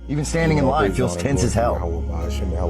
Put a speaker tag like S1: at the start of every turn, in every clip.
S1: Even standing in line feels tense as hell.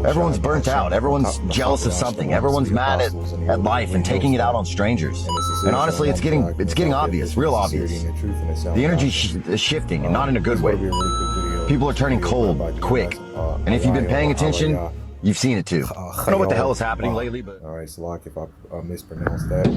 S1: Everyone's burnt out. Everyone's jealous of something. Everyone's mad at life and taking it out on strangers. And honestly, it's getting obvious, real obvious. The energy is shifting, and not in a good way. People are turning cold, quick. And if you've been paying attention, you've seen it too. I don't know what the hell is happening lately, but...
S2: All right, Salak, if I mispronounced that.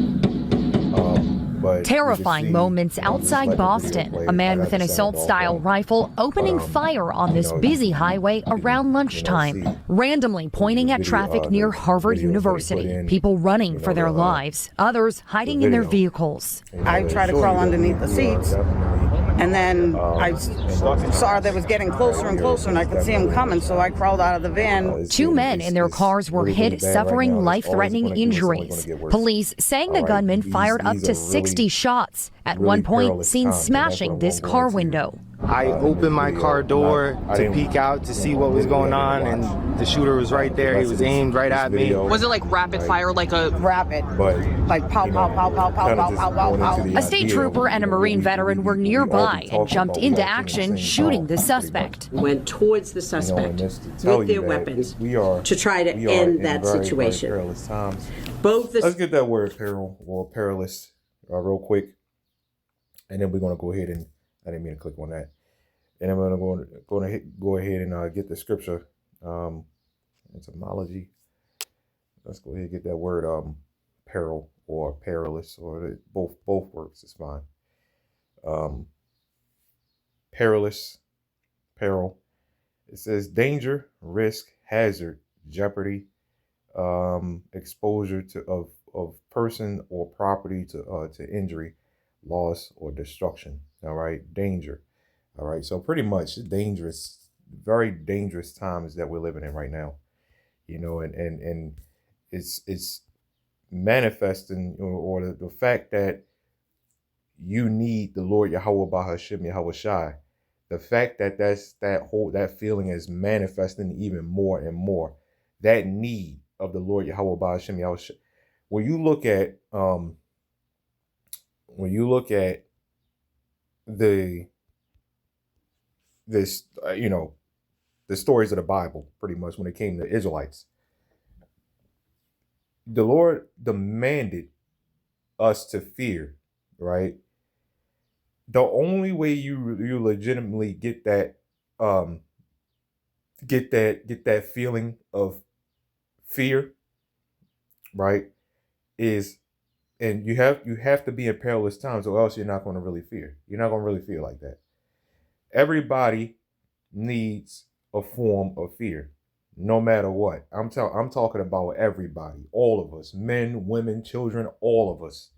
S2: But
S3: terrifying moments outside Boston. A man with an assault-style rifle opening fire on this busy highway around lunchtime, randomly pointing at traffic near Harvard University. People running for their lives, others hiding in their vehicles.
S4: I tried to crawl underneath the seats, and then I saw that it was getting closer and closer, and I could see him coming, so I crawled out of the van.
S3: Two men in their cars were hit, suffering life-threatening injuries. Police saying the gunman fired up to 60 shots, at one point seen smashing this car window.
S5: I opened my car door to peek out to see what was going on, and the shooter was right there. He was aimed right at me.
S6: Was it like rapid fire, like a...
S4: Rapid, like pow, pow, pow, pow, pow, pow, pow, pow, pow.
S3: A state trooper and a Marine veteran were nearby and jumped into action, shooting the suspect.
S7: Went towards the suspect with their weapons to try to end that situation.
S2: Perilous times. Let's get that word peril or perilous real quick, and then we're going to go ahead and, I didn't mean to click on that, and then we're going to go ahead and get the scripture, etymology. Let's go ahead and get that word peril or perilous, or both works is fine. Perilous, peril. It says danger, risk, hazard, jeopardy, exposure of person or property to injury, loss, or destruction. All right, danger. All right, so pretty much dangerous, very dangerous times that we're living in right now. You know, and it's manifesting, or the fact that you need the Lord Yahawah BAHASHAM YAHAWASHI. The fact that that feeling is manifesting even more and more. That need of the Lord Yahawah BAHASHAM YAHAWASHI. When you look at the stories of the Bible, pretty much when it came to Israelites, the Lord demanded us to fear, right? The only way you legitimately get that feeling of fear, right, is, and you have to be in perilous times, or else you're not going to really fear. You're not going to really feel like that. Everybody needs a form of fear, no matter what. I'm talking about everybody, all of us, men, women, children, all of us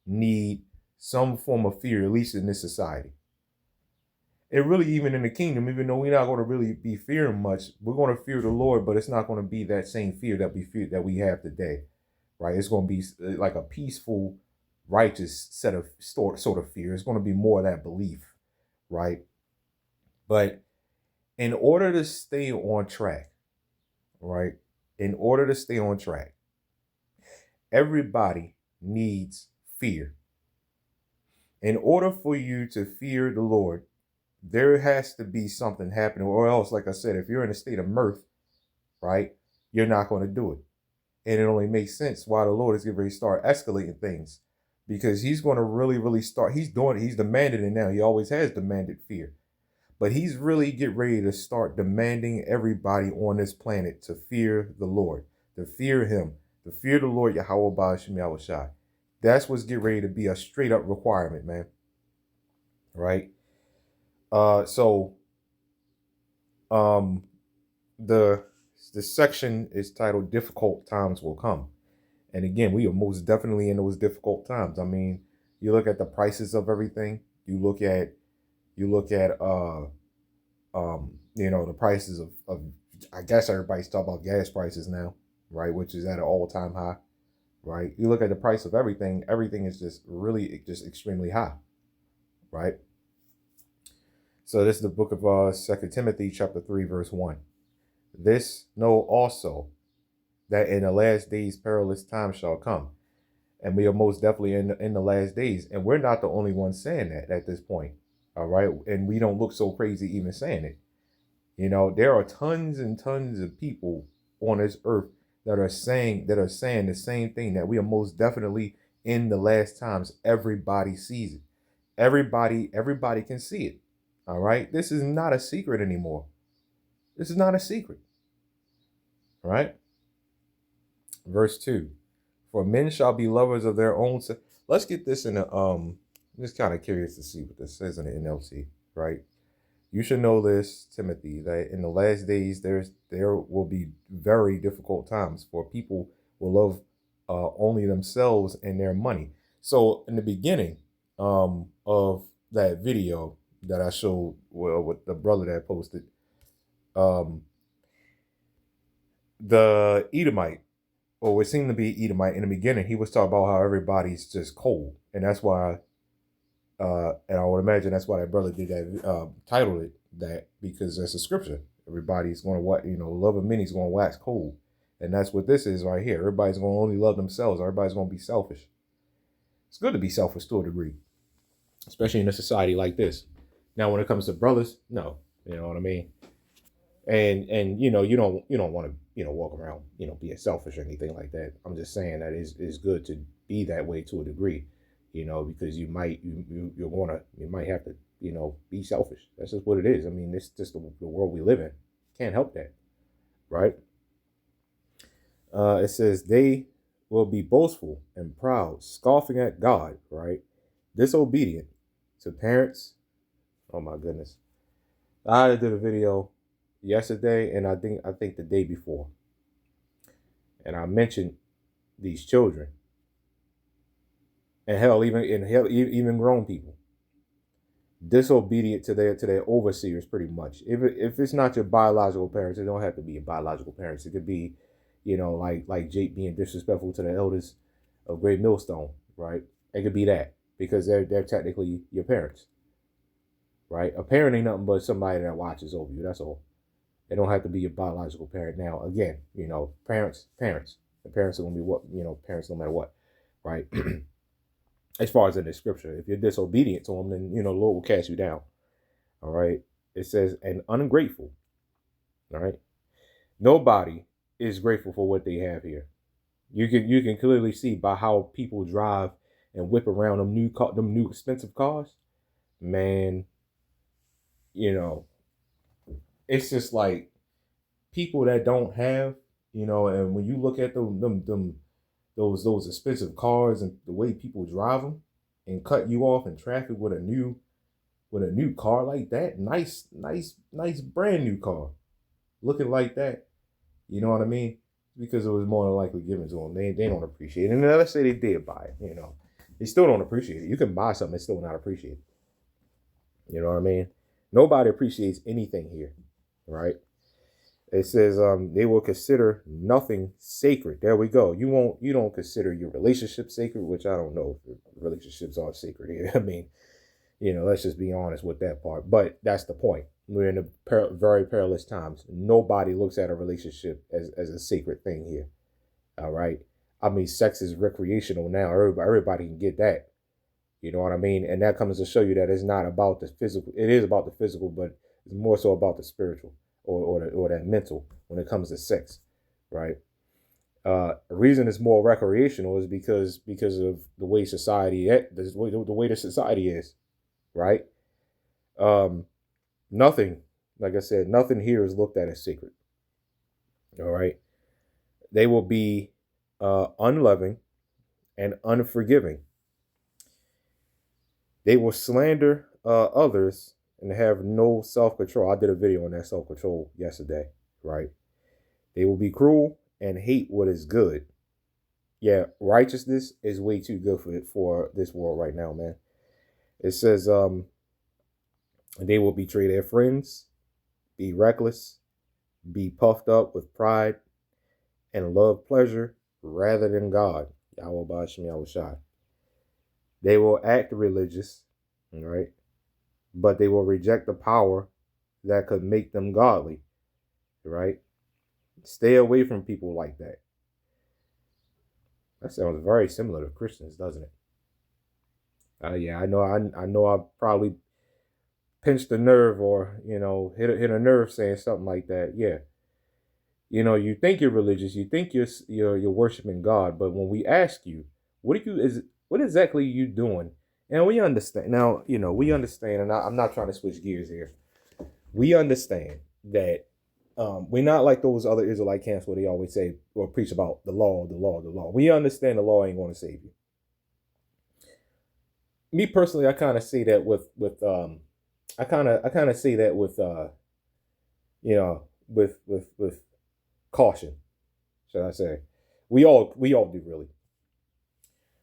S2: need some form of fear, at least in this society. And really, even in the kingdom, even though we're not going to really be fearing much, we're going to fear the Lord, but it's not going to be that same fear that we have today, right? It's going to be like a peaceful, righteous sort of fear. It's going to be more of that belief, right? But in order to stay on track, right? In order to stay on track, everybody needs fear. In order for you to fear the Lord, there has to be something happening, or else, like I said, if you're in a state of mirth, right, you're not going to do it. And it only makes sense why the Lord is getting ready to start escalating things, because he's going to really start. He's doing it. He's demanding it now. He always has demanded fear, but he's really getting ready to start demanding everybody on this planet to fear the Lord, to fear him, to fear the Lord Yahawah BAHASHAM YAHAWASHI. That's what's getting ready to be a straight up requirement, man. Right? So the section is titled "Difficult Times Will Come," and again, we are most definitely in those difficult times. I mean, you look at the prices of everything. You look at the prices of I guess everybody's talking about gas prices now, right? Which is at an all-time high. Right? You look at the price of everything is just really just extremely high, right? So this is the book of 2 Timothy chapter 3, verse 1. This know also that in the last days perilous times shall come. And we are most definitely in the last days. And we're not the only ones saying that at this point. All right. And we don't look so crazy even saying it. You know, there are tons and tons of people on this earth that are saying the same thing, that we are most definitely in the last times. Everybody sees it. Everybody can see it. All right. This is not a secret anymore. This is not a secret. All right. Verse 2. For men shall be lovers of their own. Let's get this in a I'm just kind of curious to see what this says in the NLT, right? You should know this, Timothy, that in the last days there will be very difficult times, for people will love only themselves and their money. So in the beginning of that video that I showed, well, with the brother that posted, the Edomite, or what seemed to be Edomite in the beginning, he was talking about how everybody's just cold, and that's why. And I would imagine that's why that brother did that, titled it that, because that's a scripture. Everybody's going to, love of many is going to wax cold. And that's what this is right here. Everybody's going to only love themselves. Everybody's going to be selfish. It's good to be selfish to a degree, especially in a society like this. Now, when it comes to brothers, no, you know what I mean? And you don't want to, walk around, being selfish or anything like that. I'm just saying that it's good to be that way to a degree. Because you might have to, be selfish. That's just what it is. I mean, it's just the world we live in. Can't help that, right? It says they will be boastful and proud, scoffing at God, right? Disobedient to parents. Oh my goodness. I did a video yesterday, and I think the day before, and I mentioned these children. And even grown people, disobedient to their overseers, pretty much. If it's not your biological parents, it don't have to be your biological parents. It could be, like Jake being disrespectful to the elders of Great Millstone, right? It could be that, because they're technically your parents, right? A parent ain't nothing but somebody that watches over you. That's all. They don't have to be your biological parent. Now, again, parents. The parents are gonna be what, parents no matter what, right? As far as in the scripture, if you're disobedient to them, then, the Lord will cast you down. All right. It says, and ungrateful. All right. Nobody is grateful for what they have here. You can clearly see by how people drive and whip around them new expensive cars. Man, it's just like people that don't have, and when you look at those expensive cars and the way people drive them and cut you off in traffic with a new car like that, nice brand new car, looking like that, you know what I mean? Because it was more than likely given to them. They don't appreciate it. And let's say they did buy it, they still don't appreciate it. You can buy something and still not appreciate it. You know what I mean? Nobody appreciates anything here, right? It says they will consider nothing sacred. There we go. You don't consider your relationship sacred, which I don't know if relationships are sacred here. I mean, let's just be honest with that part. But that's the point. We're in very perilous times. Nobody looks at a relationship as a sacred thing here. All right. I mean, sex is recreational now. Everybody can get that. You know what I mean? And that comes to show you that it's not about the physical. It is about the physical, but it's more so about the spiritual. Or that mental when it comes to sex, right? The reason it's more recreational is because of the way the way the society is, right? Nothing, like I said, nothing here is looked at as sacred. All right, they will be unloving and unforgiving. They will slander others and have no self-control. I did a video on that self-control yesterday, right? They will be cruel and hate what is good. Yeah, righteousness is way too good for this world right now, man. It says they will betray their friends, be reckless, be puffed up with pride, and love pleasure rather than God. YAHAWAH, BAHASHAM, YAHAWASHI. They will act religious, all right? But they will reject the power that could make them godly, right? Stay away from people like that. That sounds very similar to Christians, doesn't it? Yeah, I know. I probably pinched a nerve or, hit a nerve saying something like that. Yeah. You think you're religious, you think you're worshiping God, but when we ask you, what exactly are you doing? And we understand now, we understand, and I'm not trying to switch gears here. We understand that we're not like those other Israelite camps where they always say or preach about the law, the law, the law. We understand the law ain't going to save you. Me personally, I kind of say that with with caution, should I say. We all do, really.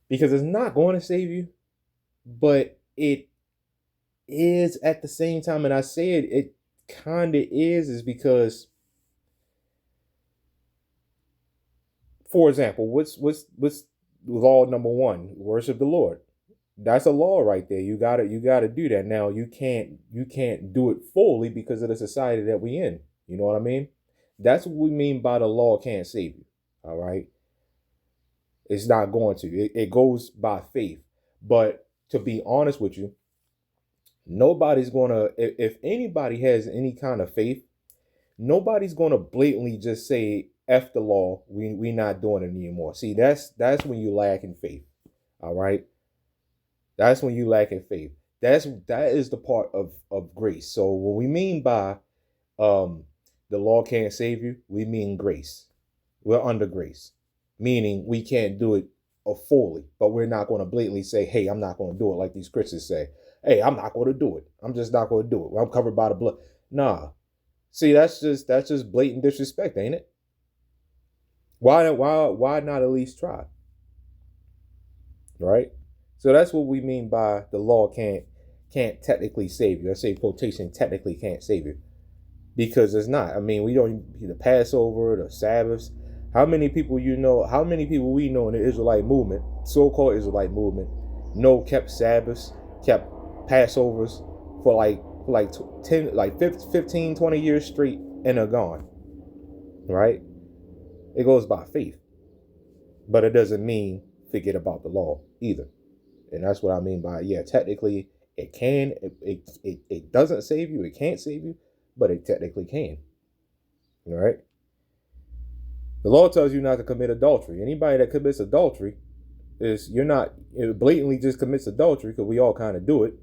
S2: Because it's not going to save you, but it is at the same time, and I say it kind of is because, for example, what's law number 1? Worship the Lord. That's a law right there. You gotta do that. Now you can't do it fully because of the society that we in. You know what I mean? That's what we mean by the law can't save you. All right. It's not going to. It goes by faith. But to be honest with you, nobody's gonna. If anybody has any kind of faith, nobody's gonna blatantly just say F the law. We not doing it anymore. See, that's when you lack in faith. All right. That's when you lack in faith. That is the part of grace. So what we mean by the law can't save you, we mean grace. We're under grace, meaning we can't do it fully, but we're not going to blatantly say, hey, I'm not going to do it like these Christians say. Hey, I'm not going to do it. I'm just not going to do it. I'm covered by the blood. Nah. See, that's just blatant disrespect, ain't it? Why not at least try? Right? So that's what we mean by the law can't technically save you. I say quotation, technically can't save you. Because it's not. I mean, we don't the Passover, the Sabbaths. How many people we know in the Israelite movement, so-called Israelite movement, kept Sabbaths, kept Passovers for like 15, 20 years straight and are gone. Right? It goes by faith. But it doesn't mean forget about the law either. And that's what I mean by, technically it can, it doesn't save you, it can't save you, but it technically can. All right? The law tells you not to commit adultery. Anybody that commits adultery it blatantly just commits adultery, because we all kind of do it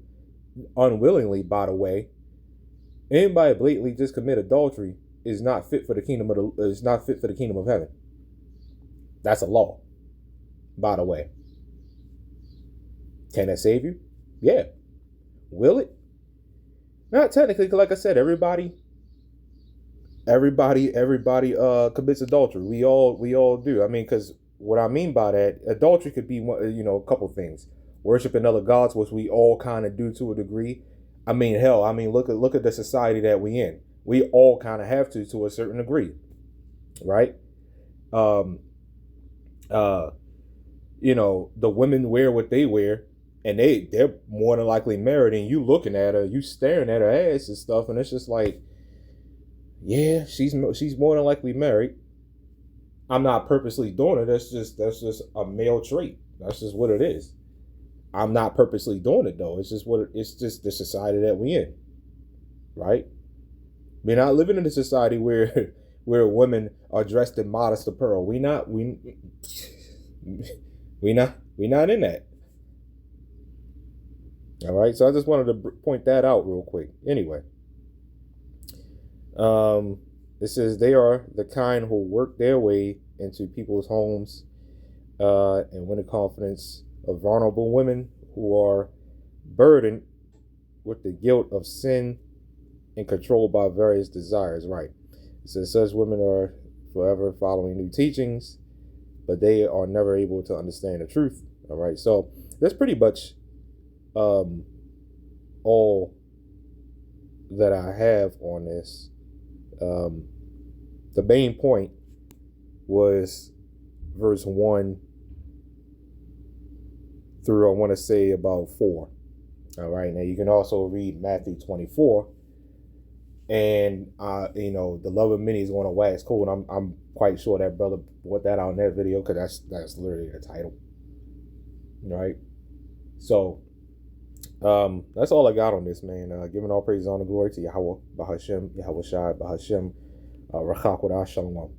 S2: unwillingly, by the way. Anybody blatantly just commit adultery is not fit for the kingdom of heaven. That's a law, by the way. Can that save you? Yeah. Will it? Not technically, because like I said, everybody commits adultery. We all do. I mean, because what I mean by that, adultery could be a couple things. Worshiping other gods, which we all kind of do to a degree. I mean, hell, look at the society that we in. We all kind of have to a certain degree, right? The women wear what they wear. And they're more than likely married, and you looking at her, you staring at her ass and stuff, and it's just like, yeah, she's more than likely married. I'm not purposely doing it. That's just a male trait. That's just what it is. I'm not purposely doing it though. It's just the society that we in, right? We're not living in a society where women are dressed in modest apparel. We not in that. All right, so I just wanted to point that out real quick. Anyway, it says they are the kind who work their way into people's homes and win the confidence of vulnerable women who are burdened with the guilt of sin and controlled by various desires. Right. It says such women are forever following new teachings, but they are never able to understand the truth. All right, so that's pretty much all that I have on this. The main point was verse 1 through, I want to say, about 4. All right, now you can also read Matthew 24, and the love of many is going to wax cold. I'm quite sure that brother put that out in that video, because that's literally the title. Right? So That's all I got on this, man. Giving all praise, honor, glory to Yahawah, BAHASHAM, YAHAWASHI, BAHASHAM, Rakhakwada, Shalom.